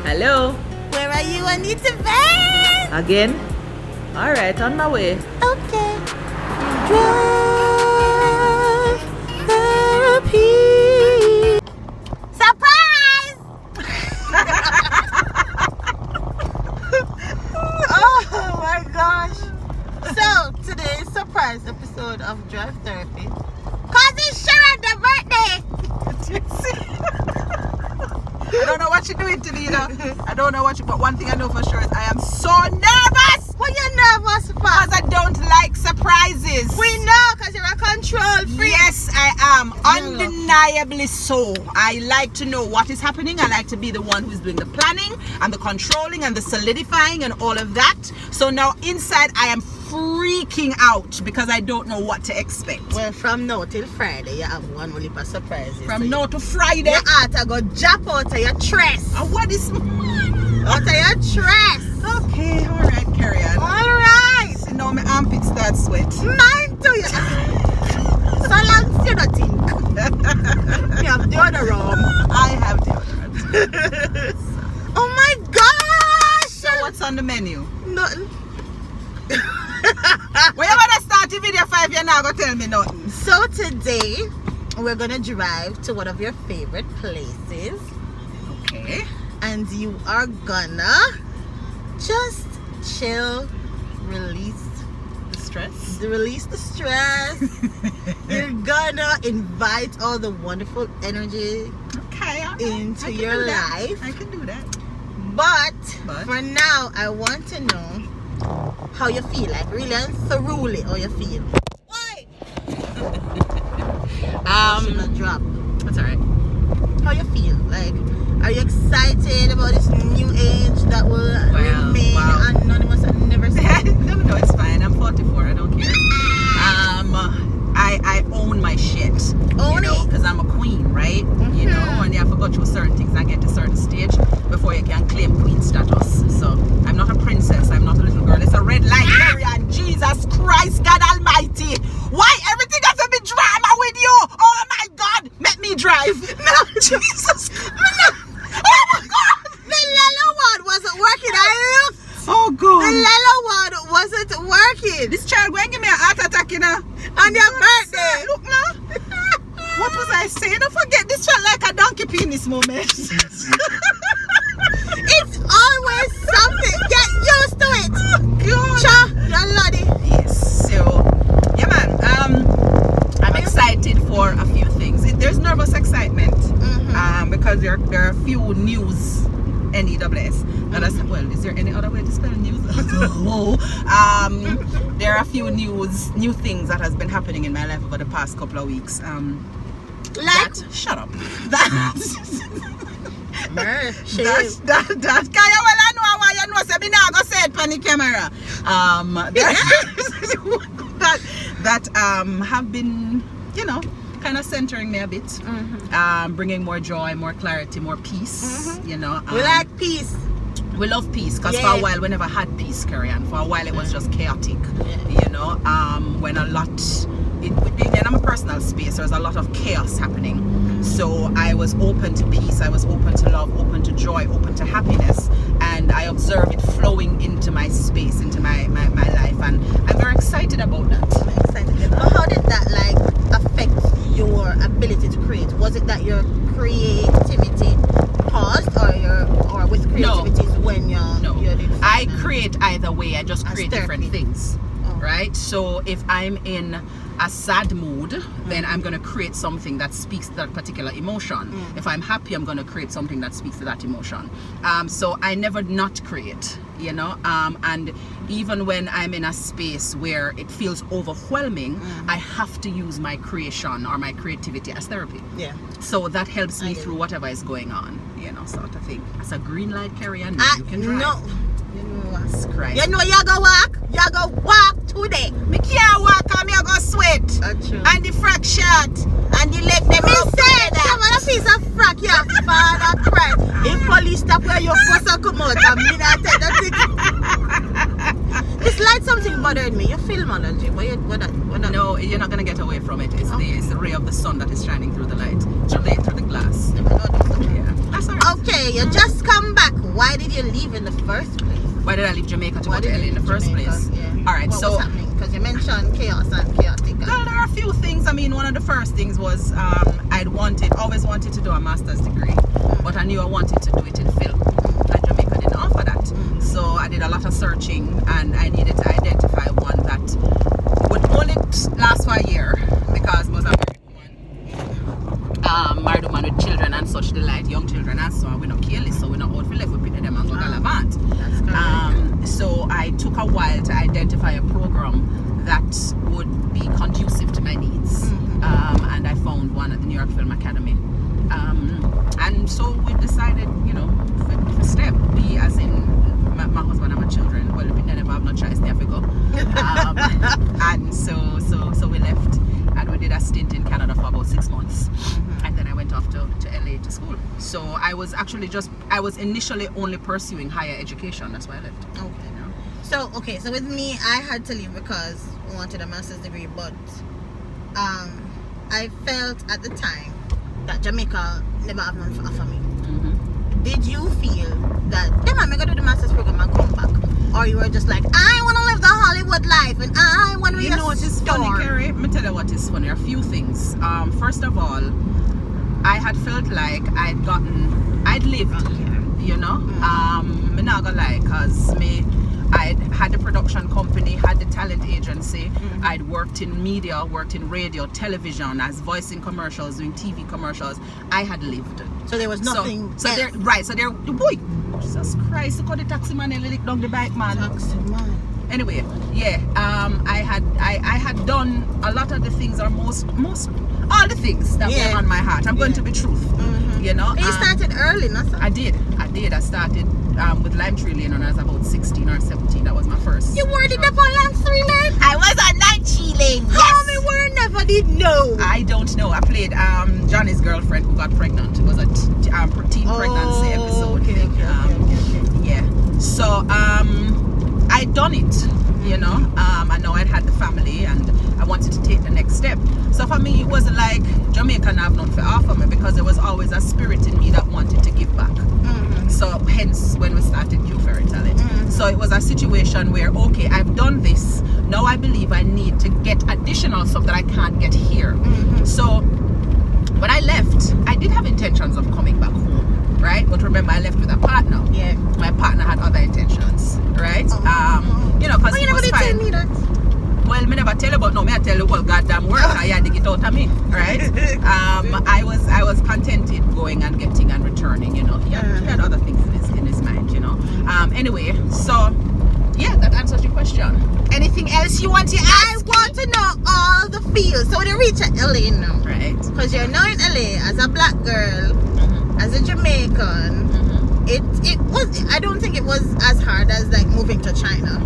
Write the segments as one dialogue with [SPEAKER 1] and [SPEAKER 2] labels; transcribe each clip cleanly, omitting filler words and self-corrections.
[SPEAKER 1] Hello?
[SPEAKER 2] Where are you? I need to vent!
[SPEAKER 1] Again? Alright, on my way.
[SPEAKER 2] Okay. Drive therapy. Surprise! Oh my gosh. So, today's surprise episode of Drive Therapy. Cause it's Sherando's birthday!
[SPEAKER 1] I don't know what you're doing to me, you know. I don't know what you, but one thing I know for sure is I am so nervous.
[SPEAKER 2] What you nervous for?
[SPEAKER 1] Because I don't like surprises.
[SPEAKER 2] We know, because you're a control freak.
[SPEAKER 1] Yes, I am. Undeniably so. I like to know what is happening. I like to be the one who's doing the planning and the controlling and the solidifying and all of that. So now inside I am freaking out because I don't know what to expect.
[SPEAKER 2] Well, from now till Friday, you have one only for surprises.
[SPEAKER 1] From now to Friday?
[SPEAKER 2] Your heart I go jump out of your dress.
[SPEAKER 1] And what is...
[SPEAKER 2] Out of your dress.
[SPEAKER 1] Okay, alright, Kerrie.
[SPEAKER 2] Alright.
[SPEAKER 1] So now my armpits start sweat.
[SPEAKER 2] Mine too. So long as you don't think. You have deodorant.
[SPEAKER 1] I have deodorant.
[SPEAKER 2] Oh my gosh.
[SPEAKER 1] So what's on the menu?
[SPEAKER 2] Nothing.
[SPEAKER 1] When you gonna start the video 5, you're not gonna tell me nothing.
[SPEAKER 2] So today we're gonna drive to one of your favorite places.
[SPEAKER 1] Okay.
[SPEAKER 2] And you are gonna just chill, release
[SPEAKER 1] the stress.
[SPEAKER 2] You're gonna invite all the wonderful energy into your life.
[SPEAKER 1] I can do that.
[SPEAKER 2] But for now, I want to know how you feel, like really and thoroughly how you feel. Why? Should not drop.
[SPEAKER 1] That's alright.
[SPEAKER 2] How you feel? Like, are you excited about this new age that will remain anonymous and never say?
[SPEAKER 1] No, it's fine. I'm 44. I don't care. I own my shit.
[SPEAKER 2] Own it?
[SPEAKER 1] Because I'm a queen, right? You know, and you have to go through certain things and get to a certain stage before you can claim queen status. So I'm not a princess. I'm not a little girl. It's a red light, Kerrie, and Jesus Christ, God Almighty. Why everything has to be drama with you? Oh my God, let me drive. No, Jesus. No. Oh my God!
[SPEAKER 2] The Lelo one wasn't working. I looked.
[SPEAKER 1] Oh God!
[SPEAKER 2] The Lelo one wasn't working.
[SPEAKER 1] This child going to give me a heart attack, you know,
[SPEAKER 2] on your birthday.
[SPEAKER 1] Look now. What was I saying? Don't forget, this felt like a donkey pee in this moment.
[SPEAKER 2] It's always something. Get used to it.
[SPEAKER 1] Oh God!
[SPEAKER 2] Cha, you're lordy.
[SPEAKER 1] Yes. So, yeah, man. I'm excited for a few things. There's nervous excitement. Because there are a few news, NEWS. Is there any other way to spell news? There are a few new things that has been happening in my life over the past couple of weeks. Shut up. That Kaya, well, I know why you know, so me now go say it on the camera. That have been, you know, kind of centering me a bit, bringing more joy, more clarity, more peace. You know,
[SPEAKER 2] we like peace.
[SPEAKER 1] We love peace because for a while we never had peace, Kerrie, and for a while it was just chaotic. You know, when a lot, then I'm a personal space. There's a lot of chaos happening. So I was open to peace. I was open to love, open to joy, open to happiness, and I observe it flowing into my space, into my life, and I'm very excited about that.
[SPEAKER 2] I'm excited. But how did that affect your ability to create? Was it that your creativity paused, or with creativity when you did?
[SPEAKER 1] I create either way. I just create different things. Right? So if I'm in a sad mood, then I'm going to create something that speaks to that particular emotion. If I'm happy, I'm going to create something that speaks to that emotion. So I never not create, you know, and even when I'm in a space where it feels overwhelming, I have to use my creation or my creativity as therapy. Yeah. So that helps me through whatever is going on, you know, sort of thing. As a green light, Kerrie, and you can drive.
[SPEAKER 2] No.
[SPEAKER 1] You know
[SPEAKER 2] you go walk. You go walk today.
[SPEAKER 1] Me can't walk and me go sweat. And the frack shot. And the leg them up together.
[SPEAKER 2] You want a piece of frack, you father Christ. If police stop where your first come out and me not take the ticket. It's like something bothered me. You film allergy. What
[SPEAKER 1] No, you're not going to get away from it. It's the ray of the sun that is shining through the light. Through the glass. Yeah. That's alright.
[SPEAKER 2] Okay, you just come back. Why did you leave in the first place?
[SPEAKER 1] Why did I leave Jamaica to go to LA in the first place?
[SPEAKER 2] Yeah.
[SPEAKER 1] All right,
[SPEAKER 2] What was happening? Because you mentioned chaos and chaotic.
[SPEAKER 1] Well, there are a few things. I mean, one of the first things was always wanted to do a master's degree, but I knew I wanted to do it in film, and Jamaica didn't offer that. So I did a lot of searching, and I needed to identify one that would only last for a year, because I was a married woman with children and such delight, young children, and so we're not careless, so we're not out for life, we pick them and go galavant.
[SPEAKER 2] That's correct.
[SPEAKER 1] So I took a while to identify a program that would be conducive to my needs, and I found one at the New York Film Academy, and so we decided, for step B, as in my husband and my children, well, we never have no choice, they have to go, and so we left, and we did a stint in Canada for about 6 months, and then I went off to LA to school. So I was initially only pursuing higher education. That's why I left.
[SPEAKER 2] Okay. So with me, I had to leave because I wanted a master's degree, but I felt at the time that Jamaica never have none to offer me. Did you feel that I'm gonna do the master's program and come back, or you were just like, I want to live the Hollywood life and I want to be
[SPEAKER 1] what is funny, Kerrie? Let me tell you what is funny. A few things. First of all, I had felt like I'd lived. I'm not gonna lie, cause I'd had the production company, had the talent agency, I'd worked in media, worked in radio, television, as voicing commercials, doing TV commercials. I had lived.
[SPEAKER 2] So there was nothing.
[SPEAKER 1] So there, boy, Jesus Christ, look at the taxi man and lick down the bike, man.
[SPEAKER 2] Taxi man.
[SPEAKER 1] Anyway, yeah, I had done a lot of the things, or most all the things that were on my heart. I'm going to be truthful,
[SPEAKER 2] And you started early, no?
[SPEAKER 1] I did. I started with Lime Tree Lane when I was about 16 or 17. That was my first.
[SPEAKER 2] You were up on Lime Tree Lane? I was on Lime Tree Lane. Yes. How me were never did know.
[SPEAKER 1] I don't know. I played Johnny's girlfriend who got pregnant. It was a teen pregnancy episode.
[SPEAKER 2] Okay.
[SPEAKER 1] Yeah. So I'd done it. I know I'd had the family and I wanted to take the next step. So for me, it wasn't like Jamaica have nothing to offer me, because there was always a spirit in me that wanted to give back. So hence when we started Q Fairy Talent. So it was a situation where, okay, I've done this. Now I believe I need to get additional stuff that I can't get here. So when I left, I did have intentions of coming back home, right? But remember, I left with a partner.
[SPEAKER 2] Yeah.
[SPEAKER 1] My partner had other intentions, right? Because he was fine. Well, me never tell you, but no, me I tell you what goddamn work I had to get out of me, right? I was contented going and getting and returning, He had other things in his mind, Anyway, so yeah, that answers your question. Anything else you want to ask?
[SPEAKER 2] I want to know all the feels. So when you reach LA now,
[SPEAKER 1] right?
[SPEAKER 2] Because you're now in LA as a black girl, as a Jamaican. It was. I don't think it was as hard as like moving to China.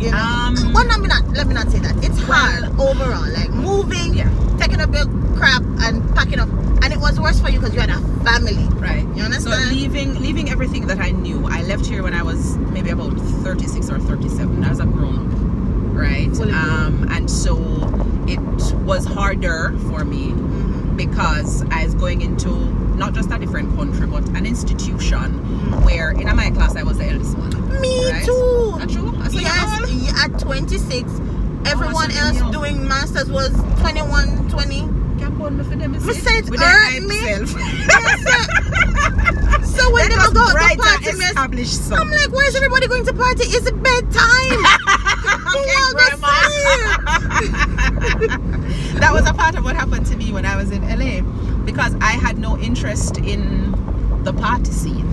[SPEAKER 2] Well, let me not say that. It's hard overall, like moving, taking up your crap and packing up, and it was worse for you because you had a family,
[SPEAKER 1] right?
[SPEAKER 2] You understand?
[SPEAKER 1] So leaving everything that I knew, I left here when I was maybe about 36 or 37. I was a grown up, right? And so it was harder for me because I was going into not just a different country, but an institution where in my class I was the eldest one.
[SPEAKER 2] Me too.
[SPEAKER 1] Not true?
[SPEAKER 2] Yes, at 26, everyone else doing masters was 21, 20.
[SPEAKER 1] Can't bond me for them.
[SPEAKER 2] Me said hurt me. So when they go to party, I'm like, why is everybody going to party? It's bedtime.
[SPEAKER 1] That was a part of what happened to me when I was in LA, because I had no interest in the party scene.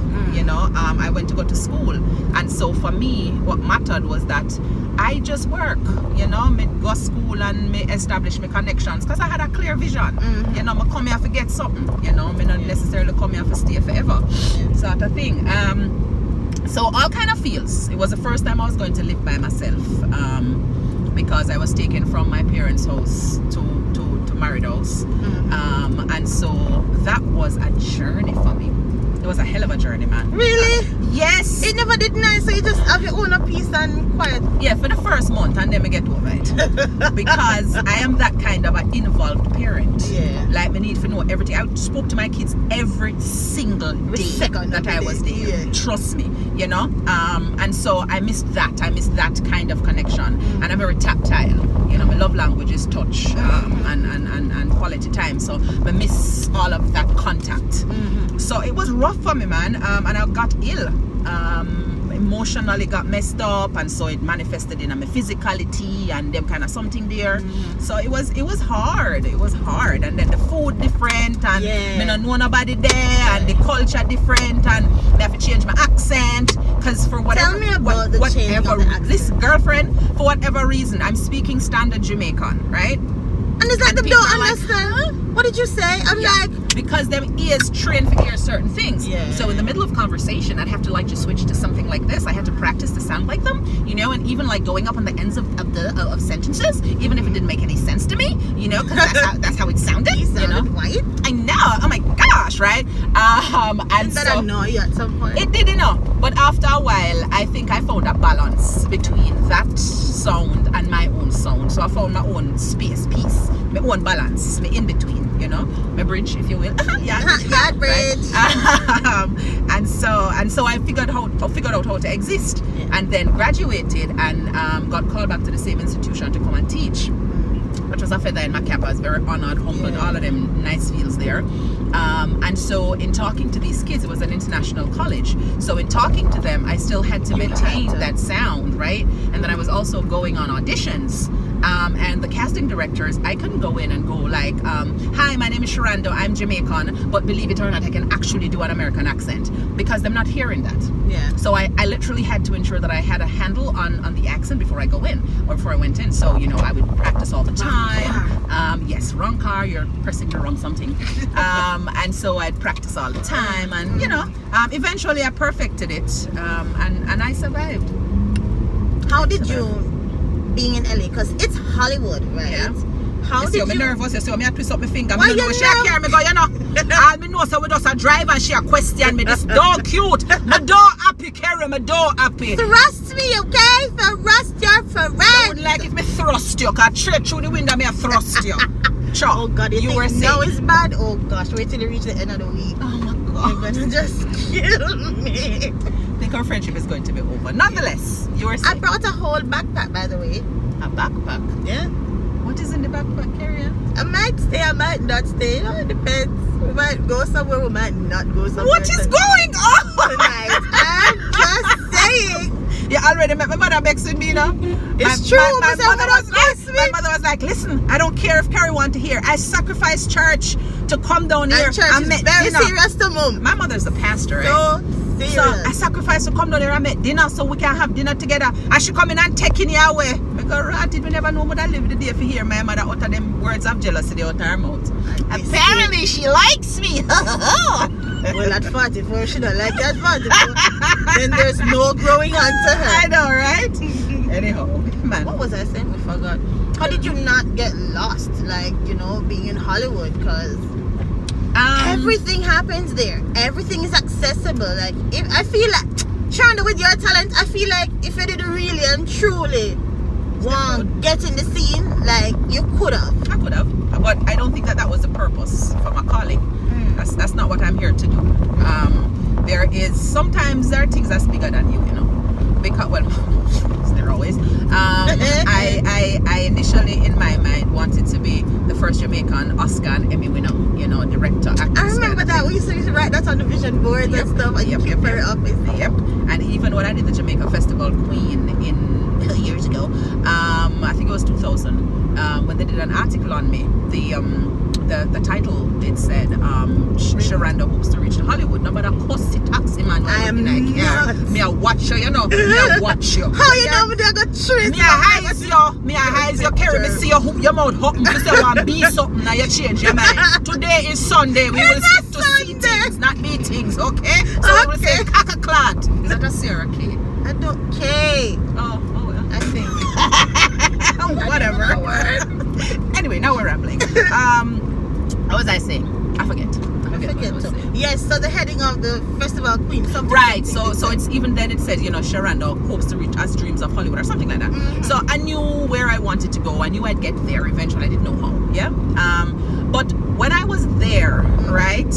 [SPEAKER 1] I went to go to school, and so for me what mattered was that I just work, me go to school and me establish my connections, because I had a clear vision. Me come here to get something, me not necessarily come here to stay forever, sort of thing. So all kind of feels. It was the first time I was going to live by myself, because I was taken from my parents' house to married house, and so that was a journey for me. It was a hell of a journey, man.
[SPEAKER 2] Really?
[SPEAKER 1] Yes.
[SPEAKER 2] It never did nice, so you just have your own peace and quiet.
[SPEAKER 1] Yeah, for the first month, and then I get over it. Because I am that kind of an involved parent.
[SPEAKER 2] Yeah.
[SPEAKER 1] Like, I need to know everything. I spoke to my kids every single day that I was there.
[SPEAKER 2] Yeah.
[SPEAKER 1] Trust me, you know. And so I missed that. I missed that kind of connection. And I'm very tactile. You know, my love language is touch and quality time. So I miss all of that contact. So it was rough for me, man. And I got ill. Emotionally got messed up, and so it manifested in my physicality and them kind of something there. So it was hard. It was hard, and then the food different, and me not know nobody there, and the culture different, and I have to change my accent because for whatever.
[SPEAKER 2] Tell me about the change of the accent.
[SPEAKER 1] This girlfriend, for whatever reason, I'm speaking standard Jamaican, right?
[SPEAKER 2] And it's like they don't understand. Like, what did you say? I'm like,
[SPEAKER 1] because them ears trained for hear certain things.
[SPEAKER 2] Yeah.
[SPEAKER 1] So in the middle of conversation, I'd have to like just switch to something like this. I had to practice to sound like them, you know, and even like going up on the ends of sentences, even if it didn't make any sense to me, you know, because that's how it sounded.
[SPEAKER 2] You sounded,
[SPEAKER 1] you know,
[SPEAKER 2] white.
[SPEAKER 1] I know. Oh my gosh, right? And
[SPEAKER 2] Did
[SPEAKER 1] so
[SPEAKER 2] annoy you at some point?
[SPEAKER 1] it did, you know. But after a while, I think I found a balance between that sound and my own sound. So I found my own space, peace, my own balance, my in between, you know, my bridge, if you will. Yeah,
[SPEAKER 2] bridge.
[SPEAKER 1] Right? And so I figured out how to exist, and then graduated and got called back to the same institution to come and teach, which was a feather in my cap. I was very honored, humbled, all of them nice feels there. And so in talking to these kids, it was an international college, so in talking to them I still had to maintain that sound, right? And then I was also going on auditions, and the casting directors, I couldn't go in and go like, hi, my name is Sherando, I'm Jamaican, but believe it or not, I can actually do an American accent, because they're not hearing that.
[SPEAKER 2] Yeah.
[SPEAKER 1] So I literally had to ensure that I had a handle on the accent before I go in, or before I went in. So, you know, I would practice all the time. Yes, wrong car, you're pressing the wrong something. And so I'd practice all the time, and you know, eventually I perfected it, and I survived.
[SPEAKER 2] How did you, being in LA, because it's Hollywood, right?
[SPEAKER 1] Yeah.
[SPEAKER 2] How
[SPEAKER 1] you
[SPEAKER 2] did
[SPEAKER 1] see,
[SPEAKER 2] you?
[SPEAKER 1] I'm nervous. You see, I twist up my finger.
[SPEAKER 2] Why
[SPEAKER 1] I know
[SPEAKER 2] you
[SPEAKER 1] she carry me go, you know. And me know so we just a drive and she a question me. This dog cute. My dog happy, Kerrie. My dog happy.
[SPEAKER 2] Thrust me, okay? Thrust your friend.
[SPEAKER 1] I would like if me thrust you, cause straight through the window me a thrust you. Sure.
[SPEAKER 2] Oh God, you
[SPEAKER 1] were
[SPEAKER 2] think now it's bad? Oh gosh, wait till you reach the end of the week.
[SPEAKER 1] Oh my God.
[SPEAKER 2] You're gonna just kill me.
[SPEAKER 1] I think our friendship is going to be over. Nonetheless, you were saying.
[SPEAKER 2] I brought a whole backpack, by the way.
[SPEAKER 1] A backpack?
[SPEAKER 2] Yeah.
[SPEAKER 1] What is in the backpack, Kerrie?
[SPEAKER 2] I might stay, I might not stay. You know, it depends. We might go somewhere, we might not go somewhere.
[SPEAKER 1] What is going on
[SPEAKER 2] tonight? I'm just saying.
[SPEAKER 1] You already met my mother vexing me, you know?
[SPEAKER 2] It's true.
[SPEAKER 1] My mother was like, listen, I don't care if Kerrie want to hear. I sacrificed church to come down here.
[SPEAKER 2] And church is very serious to mom.
[SPEAKER 1] My mother's a pastor, right?
[SPEAKER 2] So serious.
[SPEAKER 1] So I sacrificed to come down here and make dinner so we can have dinner together. I should come in and taking you away. Because ratted, we never know what I live the day for hear my mother utter them words of jealousy out her mouth. Apparently she likes me.
[SPEAKER 2] Well, at 44, she don't like that 44. Then there's no growing onto her.
[SPEAKER 1] I know, right? Anyhow, man.
[SPEAKER 2] What was I saying? We forgot. How did you not get lost? Like, you know, being in Hollywood, because everything happens there. Everything is accessible. Like, if I feel like, Sherando, with your talent, I feel like if you did really and truly want to get in the scene, like, you could have.
[SPEAKER 1] I could have, but I don't think that was the purpose for my calling. That's not what I'm here to do. Sometimes there are things that's bigger than you, you know. Because, well, there always. I initially, in my mind, wanted to be the first Jamaican Oscar and Emmy winner, you know, director, actress.
[SPEAKER 2] I remember that. We used to write that on the vision boards and stuff, and you keep it up.
[SPEAKER 1] Yep. And even when I did the Jamaica Festival Queen in years ago, I think it was 2000, when they did an article on me, the title, it said, Sherando hopes to reach Hollywood. No matter cost it taxi man.
[SPEAKER 2] I am
[SPEAKER 1] not. Me a watch you, you know. Me a watch you.
[SPEAKER 2] How you know me they got trees?
[SPEAKER 1] Me a hides you. Me a hides you. Kerrie, me see you hoop your mouth open. You say want be something now you change your mind. Today is Sunday. We will stick to see things, not be things, okay? So we will say caca-clad. Is that a Sarah K?
[SPEAKER 2] I don't care.
[SPEAKER 1] Oh well.
[SPEAKER 2] I think.
[SPEAKER 1] Whatever. Anyway, now we're rambling. What was I saying? I forget.
[SPEAKER 2] Yes, so the heading of the festival queen.
[SPEAKER 1] Right, so it's even then it says, Sherando hopes to reach as dreams of Hollywood or something like that. So I knew where I wanted to go. I knew I'd get there eventually. I didn't know how. Yeah. But when I was there, right,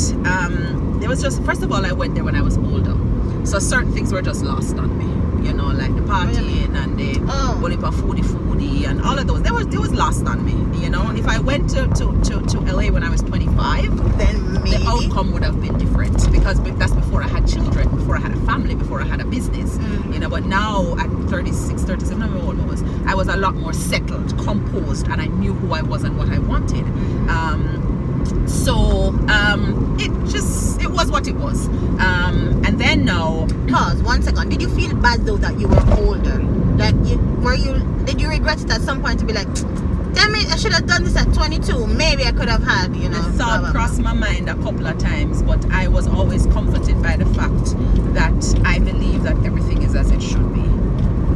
[SPEAKER 1] there was just, first of all, I went there when I was older. So certain things were just lost on me. Like the partying and the foodie and all of those. They was lost on me. If I went to LA when I was 25,
[SPEAKER 2] then maybe
[SPEAKER 1] the outcome would have been different, because that's before I had children, before I had a family, before I had a business. But now at 36, 37, I don't know what it was, I was a lot more settled, composed, and I knew who I was and what I wanted. So it was what it was. And then now,
[SPEAKER 2] pause 1 second. Did you feel bad though that you were older? Like, did you regret it at some point to be like, damn it, I should have done this at 22. Maybe I could have had,
[SPEAKER 1] the thought crossed my mind a couple of times, but I was always comforted by the fact that I believe that everything is as it should be.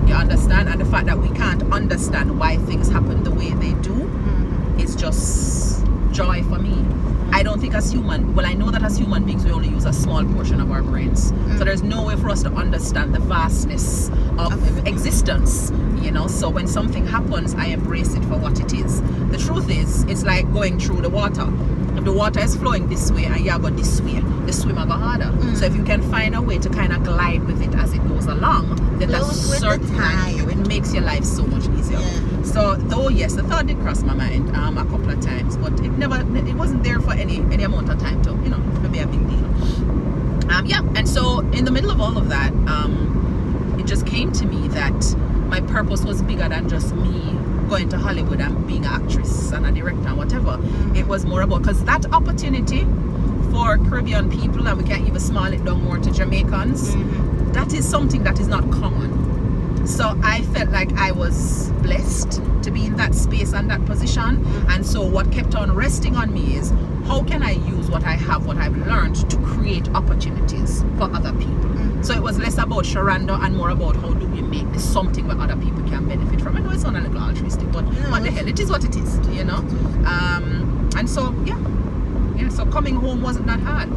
[SPEAKER 1] You understand? And the fact that we can't understand why things happen the way they do is just joy for me. I don't think I know that as human beings we only use a small portion of our brains. So there's no way for us to understand the vastness of existence, so when something happens, I embrace it for what it is. The truth is, it's like going through the water. If the water is flowing this way and you go this way, the swimmer go harder. So if you can find a way to kind of glide with it as it goes along, then that's certainly it makes your life so much easier. So though yes, the thought did cross my mind a couple of times, but it wasn't there for any amount of time to to be a big deal. And so in the middle of all of that, it just came to me that my purpose was bigger than just me going to Hollywood and being an actress and a director and whatever. It was more about, because that opportunity for Caribbean people, and we can even small it down more to Jamaicans, that is something that is not common. So I felt like I was blessed to be in that space and that position. And so what kept on resting on me is, how can I use what I have, what I've learned, to create opportunities for other people? So it was less about Sherando and more about how do we make this something where other people can benefit from. I know it sounds a little altruistic, but what the hell, it is what it is, And so, so coming home wasn't that hard.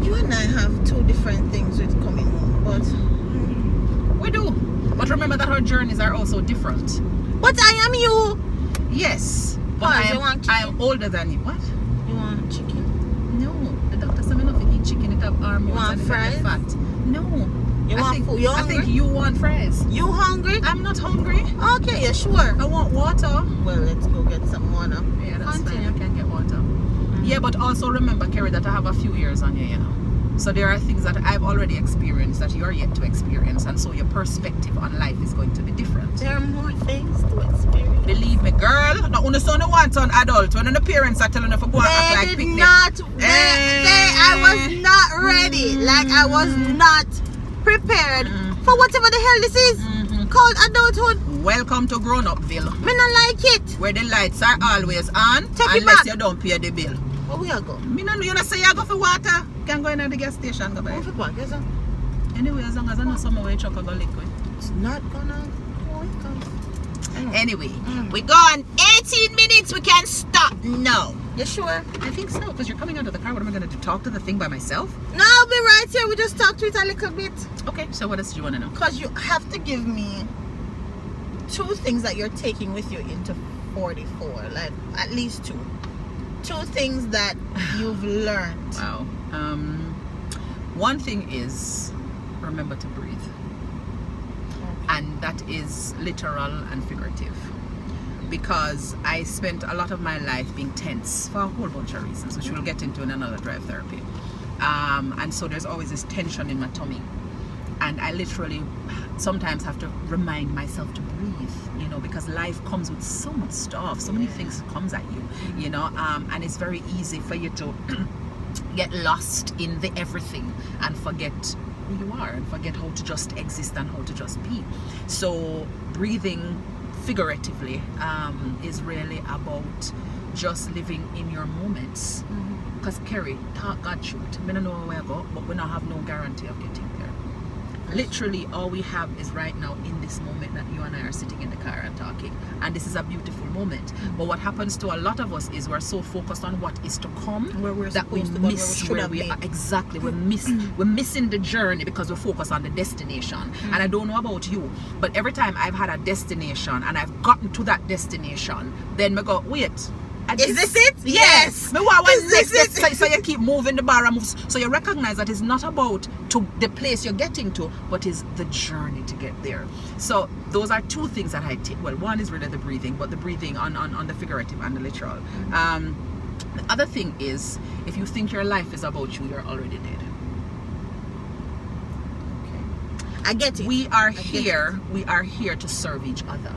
[SPEAKER 2] You and I have two different things with coming home, but
[SPEAKER 1] we do. But remember that our journeys are also different.
[SPEAKER 2] But I am you.
[SPEAKER 1] Yes. But I am older than you. What?
[SPEAKER 2] You want chicken?
[SPEAKER 1] No. The doctor said me not to eat chicken. It have hormones.
[SPEAKER 2] You want fries?
[SPEAKER 1] Fat. No.
[SPEAKER 2] You want food? You hungry?
[SPEAKER 1] I think you want fries.
[SPEAKER 2] You hungry?
[SPEAKER 1] I'm not hungry.
[SPEAKER 2] Okay, you sure?
[SPEAKER 1] I want water.
[SPEAKER 2] Well, let's go get some water.
[SPEAKER 1] Yeah, that's fine. I can get water. Yeah, but also remember, Kerrie, that I have a few years on you, So there are things that I've already experienced that you're yet to experience, and so your perspective on life is going to be different.
[SPEAKER 2] There are more things to experience.
[SPEAKER 1] Believe me, girl. No, when the son wants an adult, when the parents are telling her to go and act like picnic.
[SPEAKER 2] I was not ready. Like I was not prepared for whatever the hell this is called adulthood.
[SPEAKER 1] Welcome to Grown-Upville.
[SPEAKER 2] Me not like it.
[SPEAKER 1] Where the lights are always on, unless you don't pay the bill.
[SPEAKER 2] Where we are go?
[SPEAKER 1] Me no know you not say you go for water. Can go in at the gas station, go buy.
[SPEAKER 2] Go for what? Yes, sir.
[SPEAKER 1] Anyway, as long as I know somewhere where you chuck a go liquid.
[SPEAKER 2] It's not gonna work.
[SPEAKER 1] Anyway, we go on 18 minutes. We can stop. No.
[SPEAKER 2] You sure?
[SPEAKER 1] I think so, because you're coming out of the car. What am I going to do? Talk to the thing by myself?
[SPEAKER 2] No, I'll be right here. We just talk to it a little bit.
[SPEAKER 1] Okay, so what else do you want to know?
[SPEAKER 2] Because you have to give me two things that you're taking with you into 44. Like, at least two. Two things that you've learned.
[SPEAKER 1] Wow. One thing is, remember to breathe. And that is literal and figurative, because I spent a lot of my life being tense for a whole bunch of reasons, which we'll get into in another drive therapy. And so there's always this tension in my tummy, and I literally sometimes have to remind myself to breathe, because life comes with so much stuff, so many things comes at you, and it's very easy for you to get lost in the everything and forget who you are and forget how to just exist and how to just be. So breathing figuratively is really about just living in your moments. Because Kerrie, talk God truth, I don't know where I go, but we don't have no guarantee of getting there. Literally, all we have is right now in this moment that you and I are sitting in the car and talking. And this is a beautiful moment. But what happens to a lot of us is we're so focused on what is to come that we miss where we are. Exactly. We're missing the journey because we're focused on the destination. And I don't know about you, but every time I've had a destination and I've gotten to that destination, then I go, wait.
[SPEAKER 2] Is this it?
[SPEAKER 1] Yes. So you keep moving the bar and moves. So you recognize that it's not about to the place you're getting to, but is the journey to get there. So those are two things that I take. Well, one is really the breathing, but the breathing on the figurative and the literal. The other thing is, if you think your life is about you, you're already dead.
[SPEAKER 2] Okay. I get it.
[SPEAKER 1] We are here to serve each other.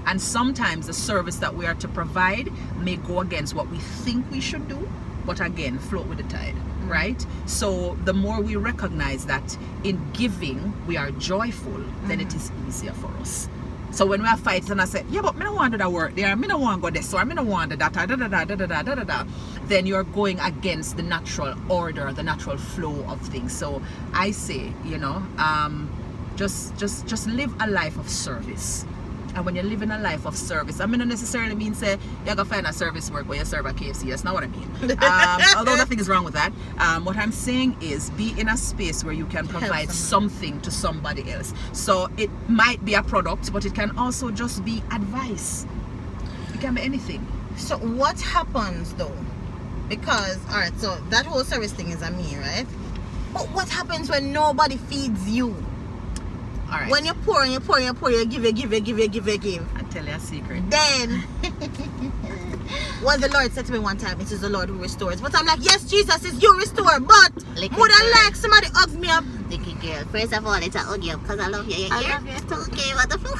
[SPEAKER 1] And sometimes the service that we are to provide may go against what we think we should do, but again, float with the tide, right? So the more we recognize that in giving we are joyful, then it is easier for us. So when we are fighting and I say, yeah, but I don't want to do that work there, I don't want to go this, or I don't want to do that, then you're going against the natural order, the natural flow of things. So I say, you know, just live a life of service. And when you're living a life of service, I mean, not necessarily mean say you're gonna find a service work where you serve at KFC. That's not what I mean. Although nothing is wrong with that. What I'm saying is be in a space where you can provide something to somebody else. So it might be a product, but it can also just be advice. It can be anything.
[SPEAKER 2] So what happens though? Because alright, so that whole service thing is on me, right? But what happens when nobody feeds you?
[SPEAKER 1] Right.
[SPEAKER 2] When you pour, you give.
[SPEAKER 1] I tell you a secret.
[SPEAKER 2] Then, what the Lord said to me one time, it is the Lord who restores. But I'm like, yes, Jesus, it's you restore. But would I like somebody hug me up?
[SPEAKER 3] Licky girl, first of all, it's a hug you because I love you.
[SPEAKER 2] I love you too.
[SPEAKER 3] Okay, what the fuck?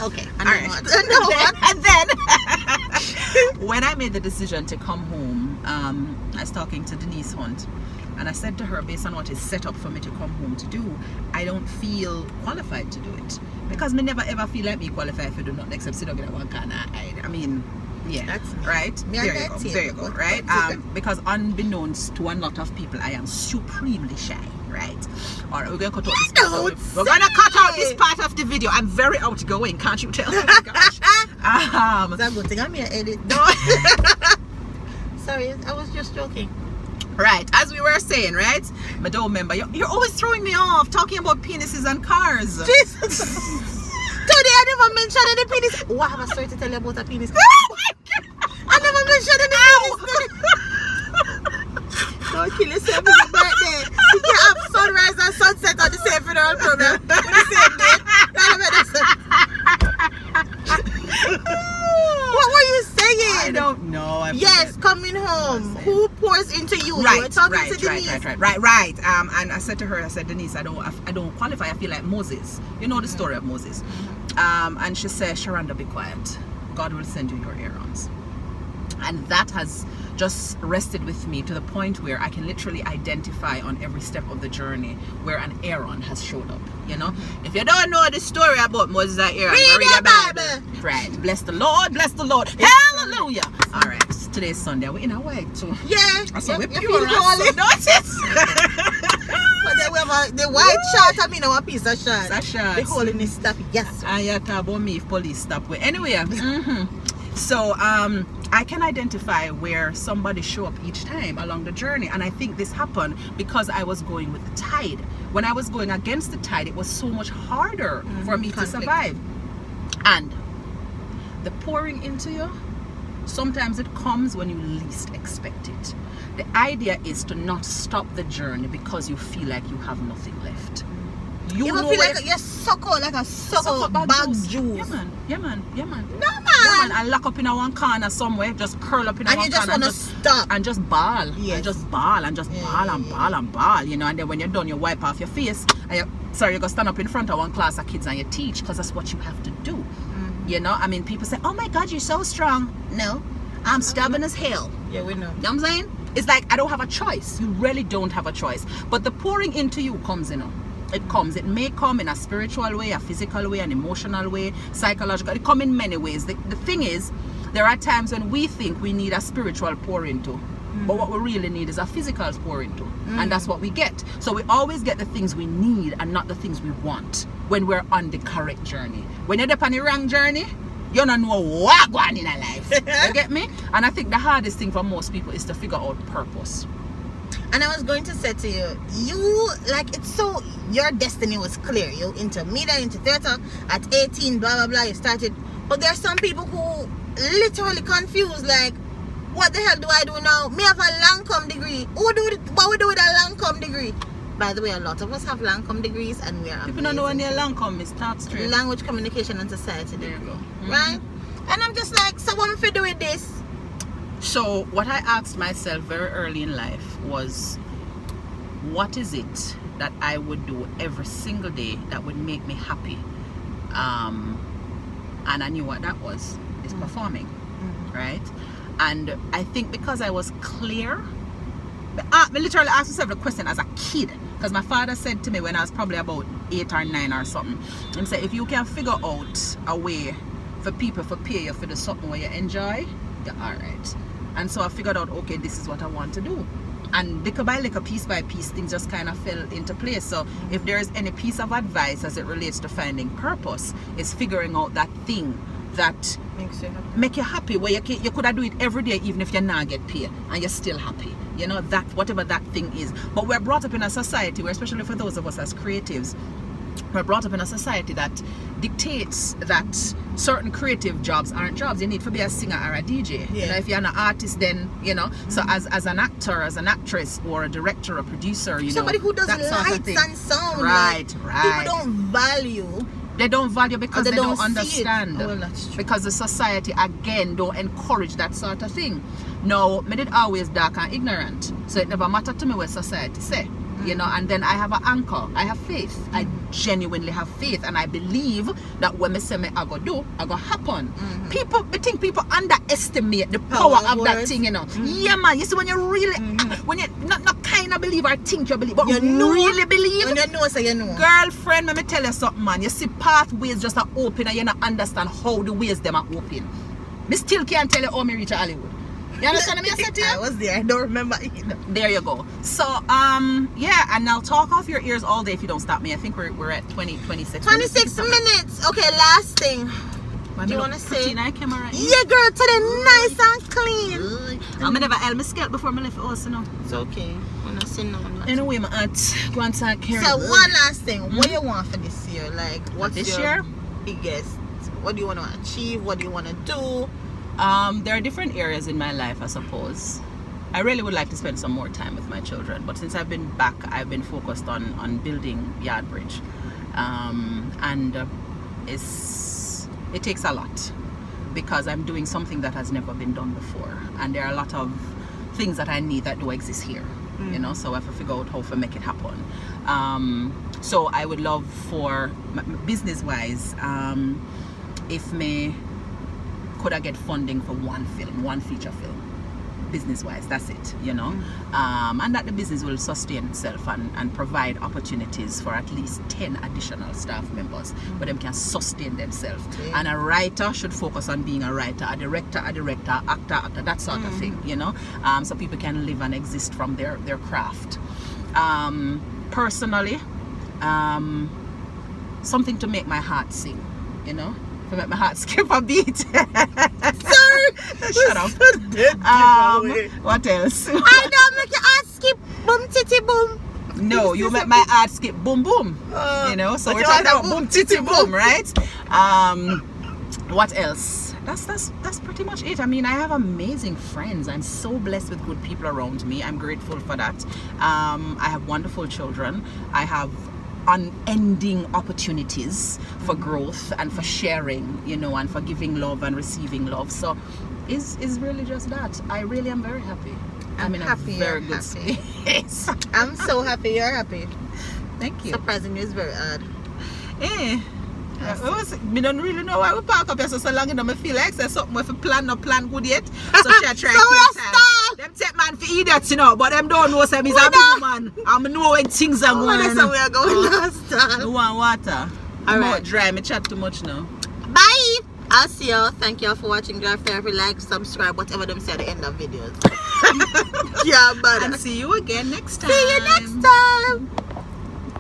[SPEAKER 2] Okay.
[SPEAKER 1] And then what? And then, when I made the decision to come home, I was talking to Denise Hunt. And I said to her, based on what is set up for me to come home to do, I don't feel qualified to do it. Because me never ever feel like me qualified if I do nothing except sit down in one corner. I mean, yeah,
[SPEAKER 2] that's
[SPEAKER 1] right? There you go, right? Because unbeknownst to a lot of people, I am supremely shy, right? Alright, we're going to cut out this part. We're going to cut out this part of the video. I'm very outgoing, can't you tell? Oh my gosh.
[SPEAKER 2] That's a good thing. I'm here edit.
[SPEAKER 1] No.
[SPEAKER 2] Sorry, I was just joking.
[SPEAKER 1] Right, as we were saying, right? I don't remember. You're always throwing me off talking about penises and cars.
[SPEAKER 2] Jesus. Today I never mentioned any penis. Oh, I have a story to tell you about a penis. I never mentioned any penis. Don't kill yourself. It's your birthday. You can't have sunrise and sunset on the same funeral program with the same day. What were you saying?
[SPEAKER 1] I don't know.
[SPEAKER 2] Yes, coming home. Who pours into you?
[SPEAKER 1] Right,
[SPEAKER 2] you were talking to Denise.
[SPEAKER 1] Right. And I said to her, I said, Denise, I don't qualify. I feel like Moses. You know the story of Moses. And she said, Sherando, be quiet. God will send you your errands. And that has just rested with me to the point where I can literally identify on every step of the journey where an Aaron has showed up. You know, if you don't know the story about Moses and Aaron, read the Bible. Right. Bless the Lord. Bless the Lord. Hallelujah. All right. Today's Sunday. We're in a white too.
[SPEAKER 2] Yeah.
[SPEAKER 1] So we're
[SPEAKER 2] you
[SPEAKER 1] pure.
[SPEAKER 2] feel holy.
[SPEAKER 1] Notice.
[SPEAKER 2] But then we have the white shirt. I mean, our piece of shirt. The holiness stuff. Yes.
[SPEAKER 1] And you talk about me if police stop with. Anyway. So I can identify where somebody show up each time along the journey, and I think this happened because I was going with the tide. When I was going against the tide, it was so much harder for me to survive. And the pouring into you, sometimes it comes when you least expect it. The idea is to not stop the journey because you feel like you have nothing left.
[SPEAKER 2] You feel like you're suck out bag juice.
[SPEAKER 1] Yeah man.
[SPEAKER 2] No man.
[SPEAKER 1] And lock up in a one corner somewhere, just curl up in a one corner.
[SPEAKER 2] And you just want to stop.
[SPEAKER 1] And just bawl.
[SPEAKER 2] Yes.
[SPEAKER 1] And just bawl and just bawl, you know. And then when you're done, you wipe off your face. And you're going to stand up in front of one class of kids and you teach because that's what you have to do. You know, I mean, people say, oh my God, you're so strong. No, I'm stubborn as hell.
[SPEAKER 2] Yeah, we know.
[SPEAKER 1] You know what I'm saying? It's like I don't have a choice. You really don't have a choice. But the pouring into you comes, you know. It comes. It may come in a spiritual way, a physical way, an emotional way, psychological. It comes in many ways. The thing is, there are times when we think we need a spiritual pour into. But what we really need is a physical pour into. And that's what we get. So we always get the things we need and not the things we want when we're on the correct journey. When you're on the wrong journey, you don't know what going on in a life. You get me? And I think the hardest thing for most people is to figure out purpose.
[SPEAKER 2] And I was going to say to you, your destiny was clear. You into media, into theater at 18, blah blah blah. You started, but there are some people who literally confused, like, what the hell do I do now? Me have a Lancome degree. What we do with a Lancome degree? By the way, a lot of us have Lancome degrees, and we are.
[SPEAKER 1] People don't know when you're Lancome, it's start straight.
[SPEAKER 2] Language, communication, and society.
[SPEAKER 1] There you go.
[SPEAKER 2] Right? And I'm just like, so what am I do with this?
[SPEAKER 1] So what I asked myself very early in life was, what is it that I would do every single day that would make me happy? And I knew what that was. It's performing, right? And I think because I was clear, I literally asked myself the question as a kid, because my father said to me when I was probably about 8 or 9 or something, he said, if you can figure out a way for people to pay you for the something where you enjoy, you're alright. And so I figured out, okay, this is what I want to do. And little by little, piece by piece, things just kind of fell into place. So if there is any piece of advice as it relates to finding purpose, it's figuring out that thing that make you happy, where you could do it every day even if you not get paid and you're still happy, you know, that whatever that thing is. But we're brought up in a society where, especially for those of us as creatives, we're brought up in a society that dictates that certain creative jobs aren't jobs. You need to be a singer or a DJ. You know, if you're an artist, then, you know, so as an actor, as an actress, or a director, or producer, you
[SPEAKER 2] somebody
[SPEAKER 1] know,
[SPEAKER 2] who does
[SPEAKER 1] that
[SPEAKER 2] lights
[SPEAKER 1] sort of thing.
[SPEAKER 2] and sound,
[SPEAKER 1] right.
[SPEAKER 2] People don't value.
[SPEAKER 1] They don't value because they don't
[SPEAKER 2] see
[SPEAKER 1] understand.
[SPEAKER 2] Oh, that's true.
[SPEAKER 1] Because the society, again, don't encourage that sort of thing. Now, me did always dark and ignorant. So it never mattered to me what society say. You know, and then I have an anchor. I have faith. I genuinely have faith. And I believe that when I say I go do, I go happen. I think people underestimate the power of that thing, you know. Yeah, man. You see, when you really, when you not kind of believe or think you believe, but you really believe.
[SPEAKER 2] When you know, so you know.
[SPEAKER 1] Girlfriend, let me tell you something, man. You see pathways just are open and you don't understand how the ways them are open. Me still can't tell you how me reach Hollywood. You understand what I said to you?
[SPEAKER 2] I was there. I don't remember either.
[SPEAKER 1] There you go. So, yeah, and I'll talk off your ears all day if you don't stop me. I think we're at 26
[SPEAKER 2] minutes. Okay, last thing. Do you want to say?
[SPEAKER 1] Camera.
[SPEAKER 2] Yeah, girl, today nice and clean.
[SPEAKER 1] I'm never held my scalp before my left also, no.
[SPEAKER 2] It's okay. I'm not saying no.
[SPEAKER 1] Anyway, my aunt, go and start Kerrie.
[SPEAKER 2] So, one last thing. What do you want for this year? Like, what's
[SPEAKER 1] this
[SPEAKER 2] your
[SPEAKER 1] year?
[SPEAKER 2] biggest? What do you want to achieve? What do you want to do?
[SPEAKER 1] There are different areas in my life, I suppose. I really would like to spend some more time with my children, but since I've been back, I've been focused on building Yardbridge, and it takes a lot because I'm doing something that has never been done before, and there are a lot of things that I need that do exist here, you know, so I have to figure out how to make it happen. So I would love for business-wise, if me could I get funding for one feature film, business-wise, that's it, you know, and that the business will sustain itself and provide opportunities for at least 10 additional staff members where them can sustain themselves. And a writer should focus on being a writer, a director, actor, that sort of thing, you know, so people can live and exist from their craft. Personally, something to make my heart sing, you know, to make my heart skip a beat.
[SPEAKER 2] Sorry.
[SPEAKER 1] Shut up. What else?
[SPEAKER 2] I don't make your heart skip boom titty boom.
[SPEAKER 1] No, you make my heart skip boom boom. You know, so we're talking about boom titty boom, right? What else? That's pretty much it. I mean, I have amazing friends. I'm so blessed with good people around me. I'm grateful for that. I have wonderful children. I have unending opportunities for growth and for sharing, you know, and for giving love and receiving love. So it's really just that. I really am very happy. I'm in
[SPEAKER 2] happy
[SPEAKER 1] a very good space.
[SPEAKER 2] I'm so happy you're happy.
[SPEAKER 1] Thank you.
[SPEAKER 2] Surprisingly, it's very odd.
[SPEAKER 1] Me don't really know why we park up here so long, and I feel like there's something with a plan, no plan good yet. So she try to them take man for idiots, you know, but them don't know say he's a big man. I know when things are going.
[SPEAKER 2] That's how we are going last time.
[SPEAKER 1] You want water?
[SPEAKER 2] All right.
[SPEAKER 1] Dry, me chat too much now.
[SPEAKER 2] Bye. I'll see you. Thank you all for watching Drive Therapy. Like, subscribe, whatever them say at the end of videos. Yeah, but
[SPEAKER 1] And see you again next time.
[SPEAKER 2] see you next time.